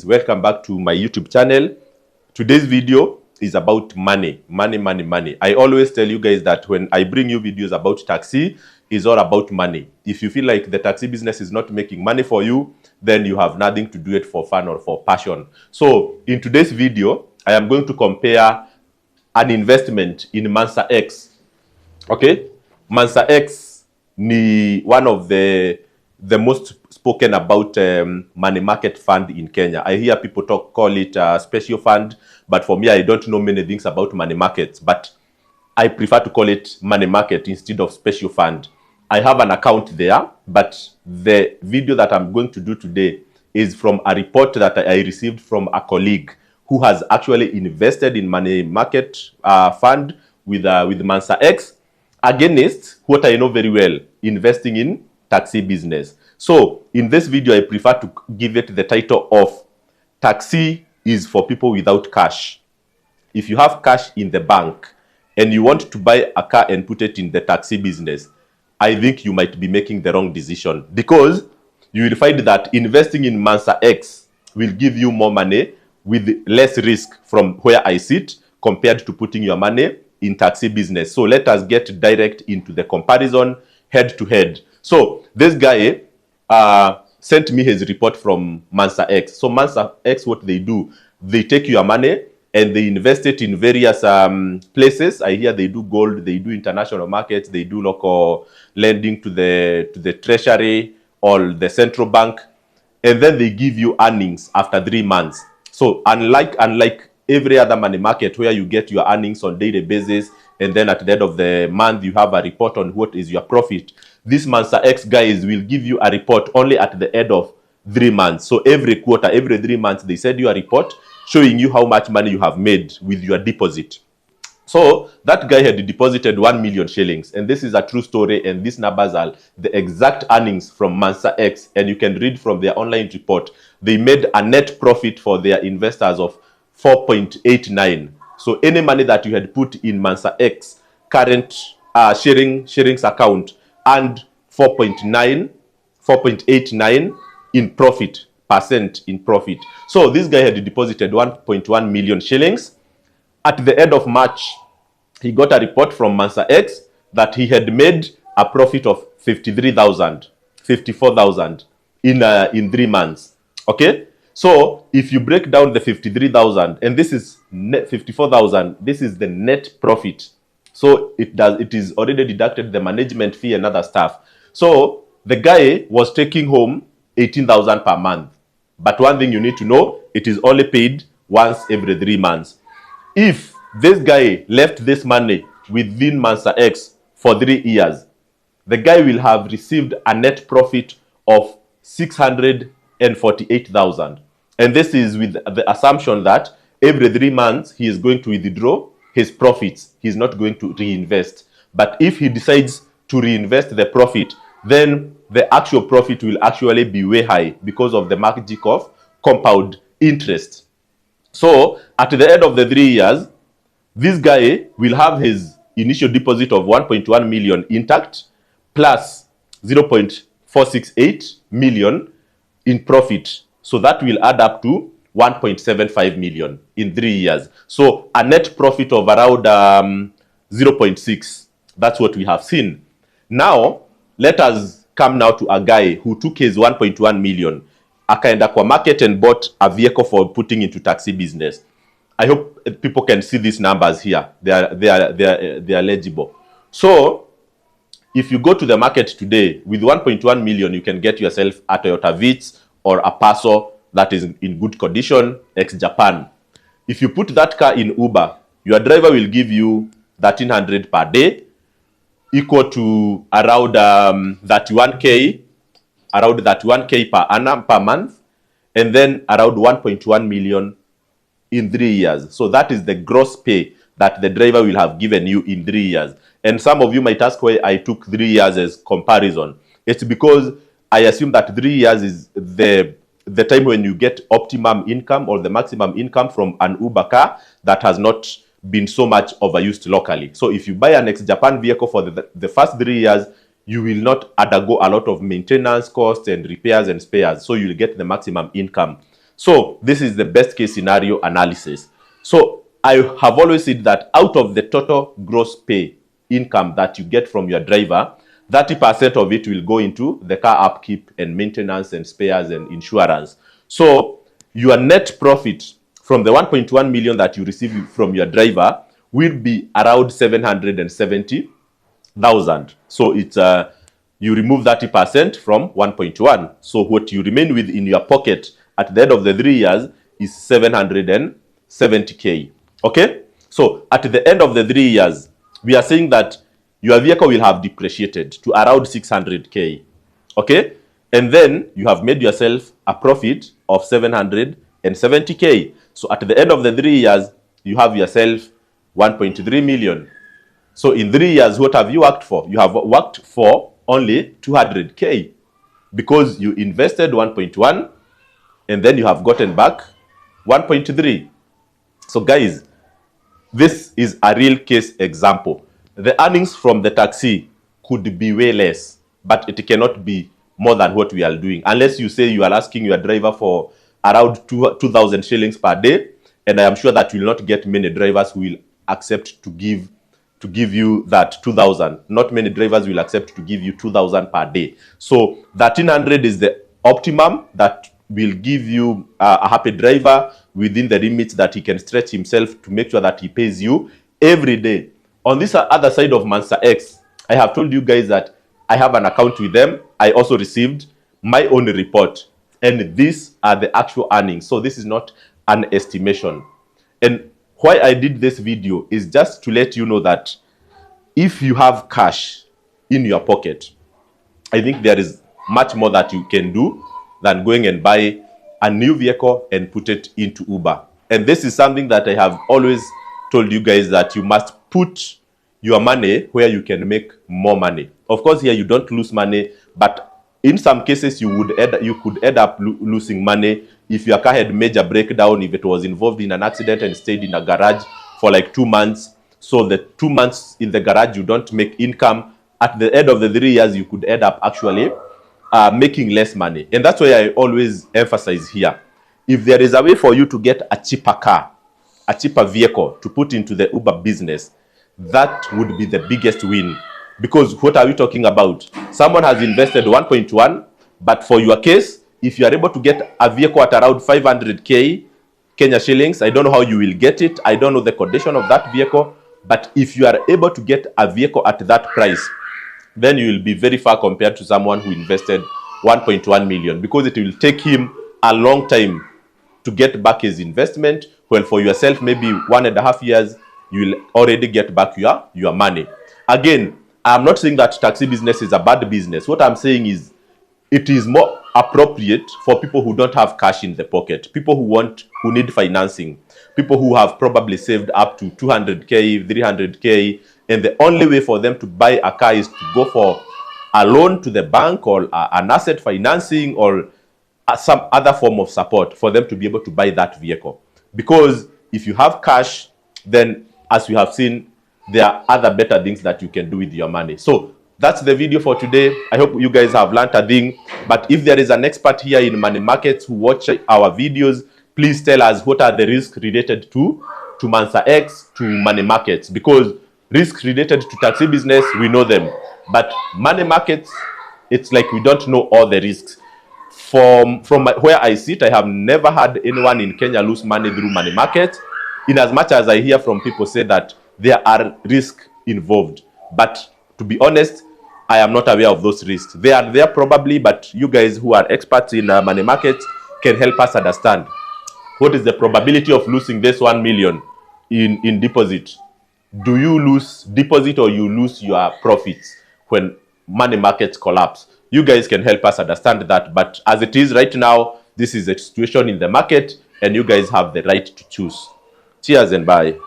Welcome back to my YouTube channel. Today's video is about money. I always tell you guys that when I bring you videos about taxi, it's all about money. If you feel like the taxi business is not making money for you, then you have nothing to do it for fun or for passion. So in today's video, I am going to compare an investment in Mansa-x. Okay, Mansa-x ni one of the most spoken about money market fund in Kenya. I hear people call it a special fund, but for me, I don't know many things about money markets, but I prefer to call it money market instead of special fund. I have an account there, but the video that I'm going to do today is from a report that I received from a colleague who has actually invested in money market fund with Mansa-x against what I know very well, investing in taxi business. So in this video, I prefer to give it the title of Taxi is for people without cash. If you have cash in the bank and you want to buy a car and put it in the taxi business, I think you might be making the wrong decision, because you will find that investing in Mansa-x will give you more money with less risk from where I sit compared to putting your money in taxi business. So let us get direct into the comparison head to head. So this guy sent me his report from Mansa-x. So Mansa-x, what they do, they take your money and they invest it in various places. I hear they do gold, they do international markets, they do local lending to the treasury or the central bank, and then they give you earnings after 3 months. So unlike every other money market where you get your earnings on daily basis, and then at the end of the month you have a report on what is your profit, this Mansa-x guys will give you a report only at the end of 3 months. So every quarter, every 3 months, they send you a report showing you how much money you have made with your deposit. So that guy had deposited 1 million shillings, and this is a true story, and these numbers are the exact earnings from Mansa-x, and you can read from their online report. They made a net profit for their investors of 4.89. So any money that you had put in Mansa-x current sharings account and 4.89 in profit, percent in profit. So this guy had deposited 1.1 million shillings. At the end of March, he got a report from Mansa-x that he had made a profit of 54,000 in 3 months. Okay, so if you break down the 53,000, and this is net 54,000, this is the net profit. So it is already deducted the management fee and other stuff. So the guy was taking home 18,000 per month. But one thing you need to know, it is only paid once every 3 months. If this guy left this money within Mansa-x for 3 years, the guy will have received a net profit of 648,000. And this is with the assumption that every 3 months he is going to withdraw his profits. He's not going to reinvest. But if he decides to reinvest the profit, then the actual profit will actually be way high because of the magic of compound interest. So at the end of the 3 years, this guy will have his initial deposit of 1.1 million intact plus 0.468 million in profit. So that will add up to 1.75 million in 3 years. So a net profit of around 0.6. That's what we have seen. Now, let us come now to a guy who took his 1.1 million, akaenda kwa market and bought a vehicle for putting into taxi business. I hope people can see these numbers here. They are legible. So if you go to the market today with 1.1 million, you can get yourself a Toyota Vitz or a Paso that is in good condition, ex-Japan. If you put that car in Uber, your driver will give you 1,300 per day, equal to around 31k per annum per month, and then around 1.1 million in 3 years. So that is the gross pay that the driver will have given you in 3 years. And some of you might ask why I took 3 years as comparison. It's because I assume that 3 years is the time when you get optimum income or the maximum income from an Uber car that has not been so much overused locally. So if you buy an ex-Japan vehicle for the first 3 years, you will not undergo a lot of maintenance costs and repairs and spares. So you'll get the maximum income. So this is the best case scenario analysis. So I have always said that out of the total gross pay income that you get from your driver, 30% of it will go into the car upkeep and maintenance and spares and insurance. So your net profit from the 1.1 million that you receive from your driver will be around 770,000. So it's you remove 30% from 1.1. So what you remain with in your pocket at the end of the 3 years is 770k. Okay? So at the end of the 3 years, we are saying that your vehicle will have depreciated to around 600k. Okay? And then you have made yourself a profit of 770k. So at the end of the 3 years, you have yourself 1.3 million. So in 3 years, what have you worked for? You have worked for only 200k because you invested 1.1 and then you have gotten back 1.3. So guys, this is a real case example. The earnings from the taxi could be way less, but it cannot be more than what we are doing. Unless you say you are asking your driver for around 2,000 shillings per day, and I am sure that you will not get many drivers who will accept to give you that 2,000. Not many drivers will accept to give you 2,000 per day. So 1,300 is the optimum that will give you a happy driver within the limits that he can stretch himself to make sure that he pays you every day. On this other side of Mansa-x, I have told you guys that I have an account with them. I also received my own report, and these are the actual earnings. So this is not an estimation. And why I did this video is just to let you know that if you have cash in your pocket, I think there is much more that you can do than going and buy a new vehicle and put it into Uber. And this is something that I have always told you guys, that you must put your money where you can make more money. Of course, here you don't lose money, but in some cases you could end up losing money if your car had major breakdown, if it was involved in an accident and stayed in a garage for like 2 months. So the 2 months in the garage you don't make income. At the end of the 3 years, you could end up actually making less money. And that's why I always emphasize here, if there is a way for you to get a cheaper car, a cheaper vehicle to put into the Uber business, that would be the biggest win. Because what are we talking about? Someone has invested 1.1, but for your case, if you are able to get a vehicle at around 500k Kenya shillings, I don't know how you will get it. I don't know the condition of that vehicle, but if you are able to get a vehicle at that price, then you will be very far compared to someone who invested 1.1 million, because it will take him a long time to get back his investment. Well, for yourself, maybe 1.5 years, you will already get back your money. Again, I'm not saying that taxi business is a bad business. What I'm saying is it is more appropriate for people who don't have cash in the pocket, people who need financing, people who have probably saved up to 200k, 300k, and the only way for them to buy a car is to go for a loan to the bank or an asset financing or some other form of support for them to be able to buy that vehicle. Because if you have cash, then as we have seen, there are other better things that you can do with your money. So that's the video for today. I hope you guys have learned a thing. But if there is an expert here in money markets who watch our videos, please tell us what are the risks related to Mansa-x, to money markets. Because risks related to taxi business, we know them. But money markets, it's like we don't know all the risks. From where I sit, I have never had anyone in Kenya lose money through money markets. In as much as I hear from people say that there are risks involved. But to be honest, I am not aware of those risks. They are there probably, but you guys who are experts in money markets can help us understand what is the probability of losing this 1 million in deposit. Do you lose deposit or you lose your profits when money markets collapse? You guys can help us understand that. But as it is right now, this is a situation in the market and you guys have the right to choose. Cheers and bye.